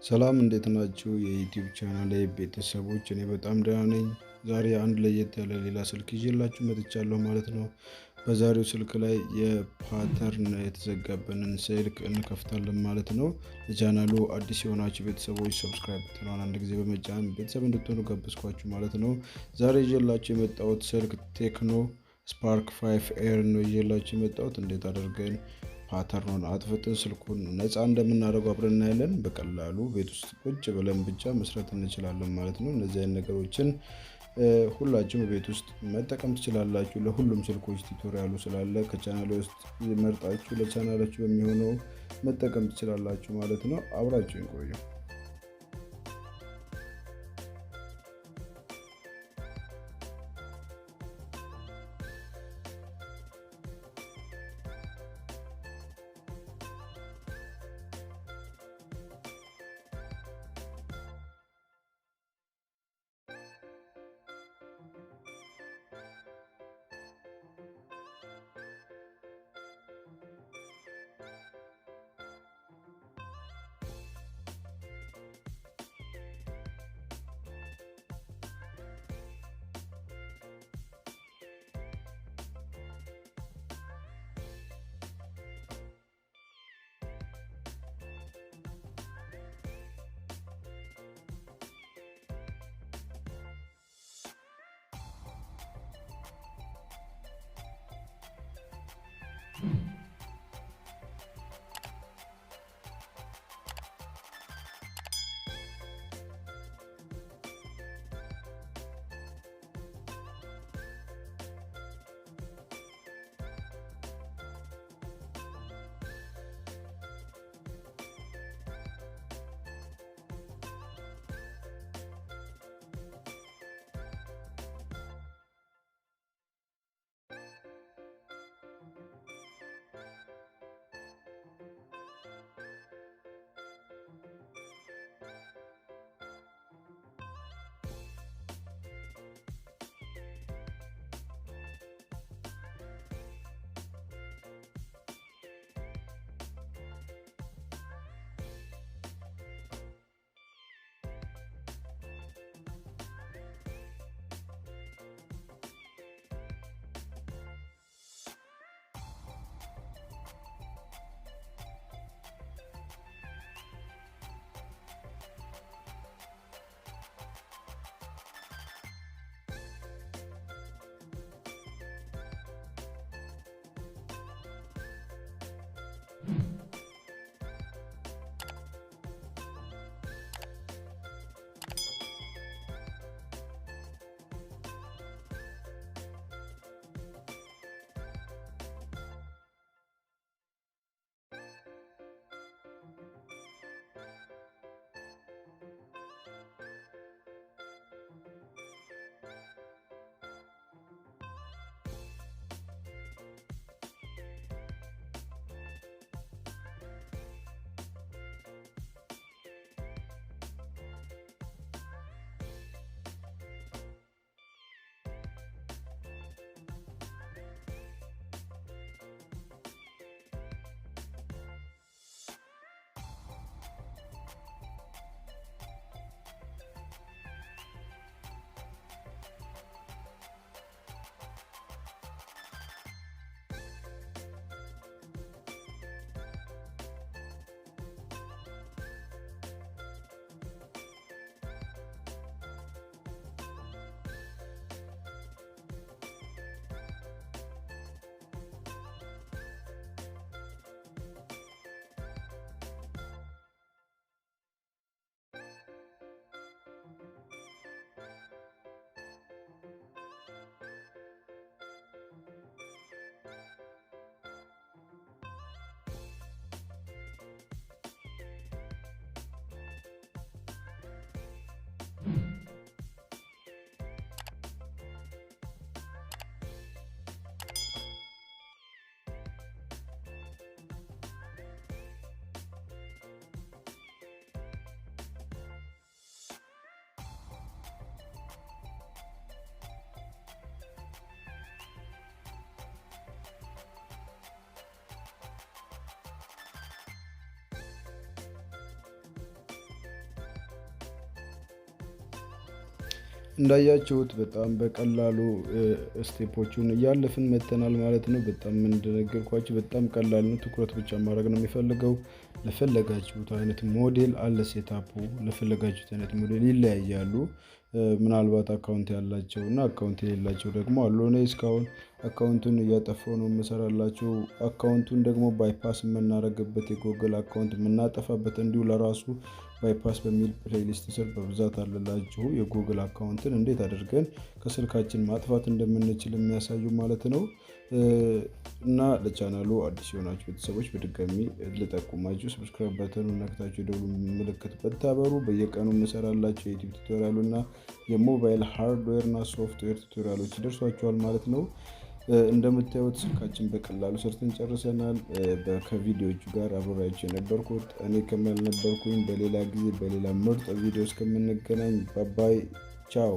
ሰላም እንዴት ናችሁ? የዩቲዩብ ቻናል ላይ ቤተሰቦች እኔ በጣም ደህና ነኝ። ዛሬ አንድ ለየት ያለ ሌላ ስልክ ይዤላችሁ መጥቻለሁ ማለት ነው። በዛሬው ስልክ ላይ የፓተርን የተዘጋበንን ስልክ እንከፍታለን ማለት ነው። ለቻናሉ አዲስ የሆናችሁ ቤተሰቦች ሰብስክራይብ ብትሆኑ አንድ ጊዜ በመጫን ቤተሰብ እንድትሆኑ ጋብዝኳችሁ ማለት ነው። ዛሬ ይዤላችሁ የመጣሁት ስልክ ቴክኖ ስፓርክ 5 ኤር ነው ይዤላችሁ የመጣሁት። እንዴት አድርገን ፓተርኑን አጥፍተን ስልኩን ነፃ እንደምናደርገው አብረን እናያለን። በቀላሉ ቤት ውስጥ ቁጭ ብለን ብቻ መስራት እንችላለን ማለት ነው። እነዚህ አይነት ነገሮችን ሁላችሁም ቤት ውስጥ መጠቀም ትችላላችሁ። ለሁሉም ስልኮች ቱቶሪያሉ ስላለ ከቻናሌ ውስጥ መርጣችሁ ለቻናላችሁ በሚሆነው መጠቀም ትችላላችሁ ማለት ነው። አብራችሁን ቆዩ። እንዳያችሁት በጣም በቀላሉ ስቴፖቹን እያለፍን መተናል ማለት ነው። በጣም እንደነገርኳችሁ በጣም ቀላል ነው። ትኩረት ብቻ ማድረግ ነው የሚፈልገው። ለፈለጋችሁት አይነት ሞዴል አለ ሴታፑ። ለፈለጋችሁት አይነት ሞዴል ይለያያሉ። ምናልባት አካውንት ያላቸው እና አካውንት የሌላቸው ደግሞ አሉ። እኔ እስካሁን አካውንቱን እያጠፋው ነው የምሰራላቸው። አካውንቱን ደግሞ ባይፓስ የምናደርግበት የጎግል አካውንት የምናጠፋበት እንዲሁ ለራሱ ባይፓስ በሚል ፕሌሊስት ስር በብዛት አለላችሁ የጉግል አካውንትን እንዴት አድርገን ከስልካችን ማጥፋት እንደምንችል የሚያሳዩ ማለት ነው። እና ለቻናሉ አዲስ የሆናችሁ ቤተሰቦች በድጋሚ ልጠቁማችሁ፣ ሰብስክራይብ በተኑን ነክታችሁ የደወሉ ምልክት በታበሩ በየቀኑ የምሰራላችሁ የዩቲዩብ ቱቶሪያሉ እና የሞባይል ሃርድዌር እና ሶፍትዌር ቱቶሪያሎች ይደርሷችኋል ማለት ነው። እንደምታዩት ስልካችን በቀላሉ ሰርተን ጨርሰናል። ከቪዲዮቹ ጋር አብሬያችሁ የነበርኩት እኔ ከማል ነበርኩኝ። በሌላ ጊዜ በሌላ ምርጥ ቪዲዮ እስከምንገናኝ ባባይ ቻው።